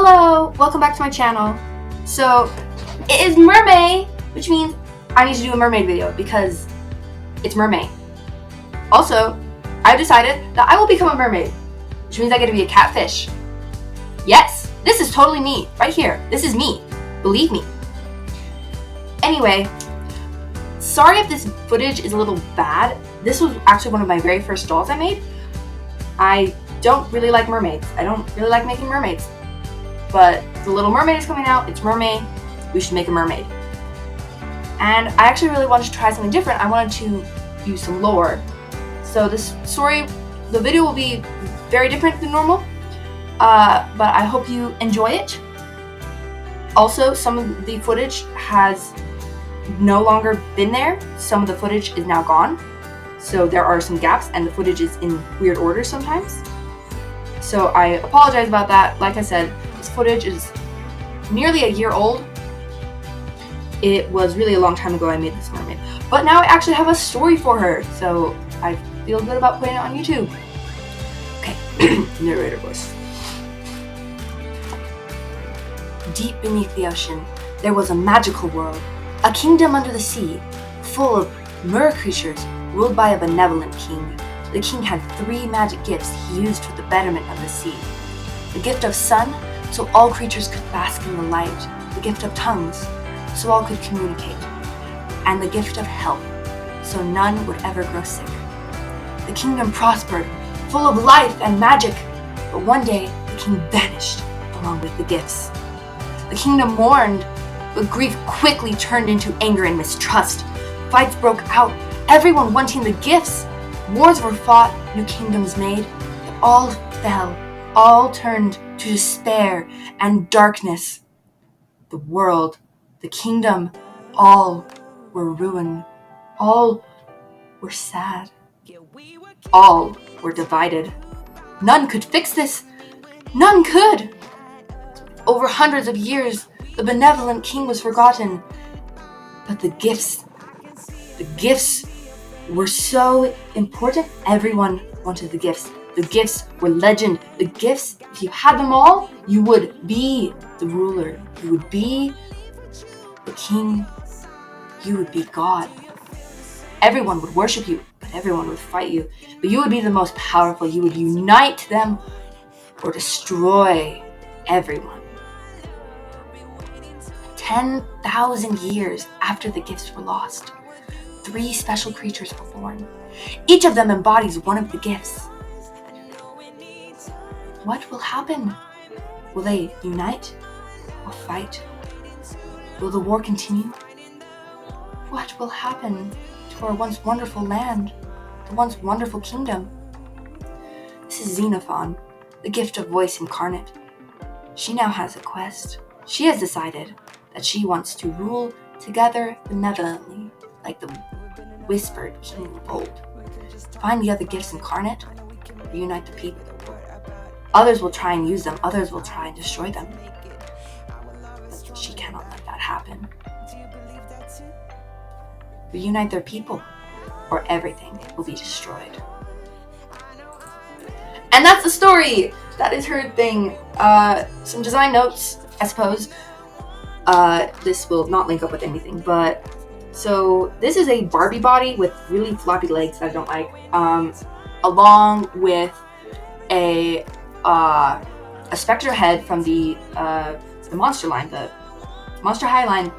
Hello, welcome back to my channel. So, it is Mermay, which means I need to do a mermaid video because it's Mermay. Also, I've decided that I will become a mermaid, which means I get to be a catfish. Yes, this is totally me, right here. This is me, believe me. Anyway, sorry if this footage is a little bad. This was actually one of my very first dolls I made. I don't really like mermaids. I don't really like making mermaids. But the Little Mermaid is coming out, it's Mermay, we should make a mermaid. And I actually really wanted to try something different. I wanted to use some lore. So this story, the video will be very different than normal, but I hope you enjoy it. Also, some of the footage has no longer been there. Some of the footage is now gone. So there are some gaps and the footage is in weird order sometimes. So I apologize about that. Like I said, this footage is nearly a year old. It was really a long time ago I made this mermaid. But now I actually have a story for her, so I feel good about putting it on YouTube. Okay, narrator voice. Deep beneath the ocean, there was a magical world, a kingdom under the sea, full of mer creatures ruled by a benevolent king. The king had 3 magic gifts he used for the betterment of the sea. The gift of sun, so all creatures could bask in the light. The gift of tongues, so all could communicate. And the gift of health, so none would ever grow sick. The kingdom prospered, full of life and magic, but one day the king vanished along with the gifts. The kingdom mourned, but grief quickly turned into anger and mistrust. Fights broke out, everyone wanting the gifts. Wars were fought, new kingdoms made, but all fell, all turned to despair and darkness. The world, the kingdom, all were ruined, all were sad, all were divided. None could fix this, none could. Over hundreds of years, the benevolent king was forgotten, but the gifts were so important. Everyone wanted the gifts. The gifts were legend. The gifts, if you had them all, you would be the ruler. You would be the king. You would be God. Everyone would worship you, but everyone would fight you. But you would be the most powerful. You would unite them or destroy everyone. 10,000 years after the gifts were lost, 3 special creatures were born. Each of them embodies one of the gifts. What will happen? Will they unite or fight? Will the war continue? What will happen to our once wonderful land, the once wonderful kingdom? This is Xenophon, the gift of voice incarnate. She now has a quest. She has decided that she wants to rule together benevolently, like the whispered king of old. Find the other gifts incarnate, reunite the people. Others will try and use them, others will try and destroy them. But she cannot let that happen. Reunite their people, or everything will be destroyed. And that's the story! That is her thing. Some design notes, I suppose. This will not link up with anything, but so this is a Barbie body with really floppy legs that I don't like, along with a Spectre head from the Monster line, the Monster High line,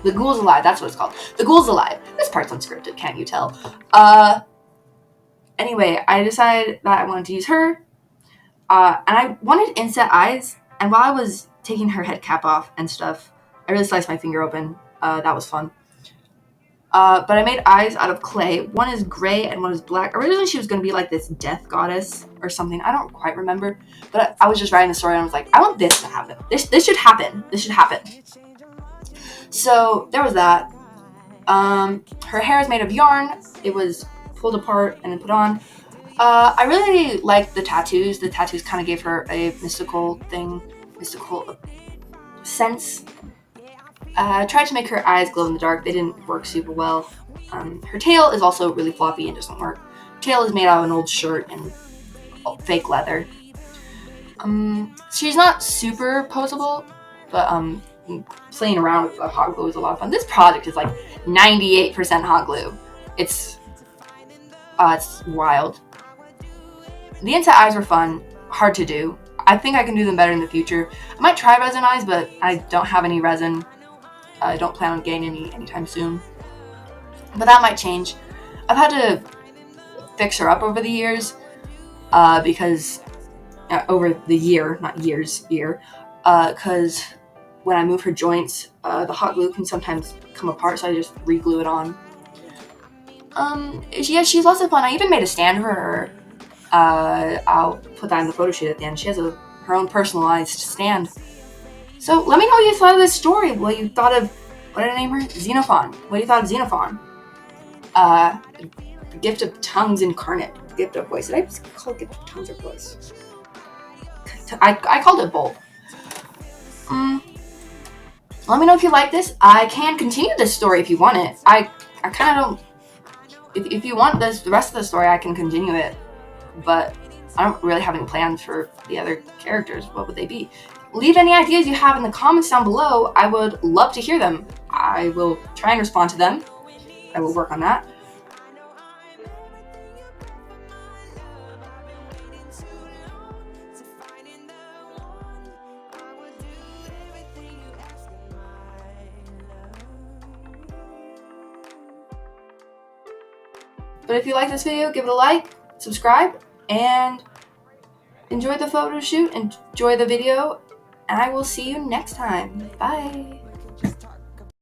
the Ghouls Alive, that's what it's called. The Ghouls Alive. This part's unscripted, can't you tell? Anyway, I decided that I wanted to use her, and I wanted inset eyes, and while I was taking her head cap off and stuff, I really sliced my finger open. That was fun. But I made eyes out of clay. One is gray and one is black. Originally, she was going to be like this death goddess or something. I don't quite remember. But I was just writing the story and I was like, I want this to happen. This should happen. This should happen. So there was that. Her hair is made of yarn. It was pulled apart and then put on. I really liked the tattoos. The tattoos kind of gave her a mystical sense. I tried to make her eyes glow in the dark. They didn't work super well. Her tail is also really floppy and doesn't work. Her tail is made out of an old shirt and fake leather. She's not super posable, but playing around with the hot glue is a lot of fun. This project is like 98% hot glue. It's wild. The inside eyes were fun, hard to do. I think I can do them better in the future. I might try resin eyes, but I don't have any resin. I don't plan on getting any anytime soon. But that might change. I've had to fix her up over the years, because over the year, not years, because when I move her joints, the hot glue can sometimes come apart, so I just re-glue it on. Yeah, she's lots of fun. I even made a stand for her. I'll put that in the photo shoot at the end. She has her own personalized stand. So let me know what you thought of this story. What you thought of, what did I name her? Xenophon. What do you thought of Xenophon? The Gift of Tongues Incarnate. Gift of Voice. Did I call it Gift of Tongues or Voice? I called it both. Let me know if you like this. I can continue this story if you want it. I kind of don't. If you want the rest of the story, I can continue it. But I don't really have any plans for the other characters. What would they be? Leave any ideas you have in the comments down below. I would love to hear them. I will try and respond to them. I will work on that. But if you like this video, give it a like, subscribe, and enjoy the photo shoot, enjoy the video, and I will see you next time. Bye!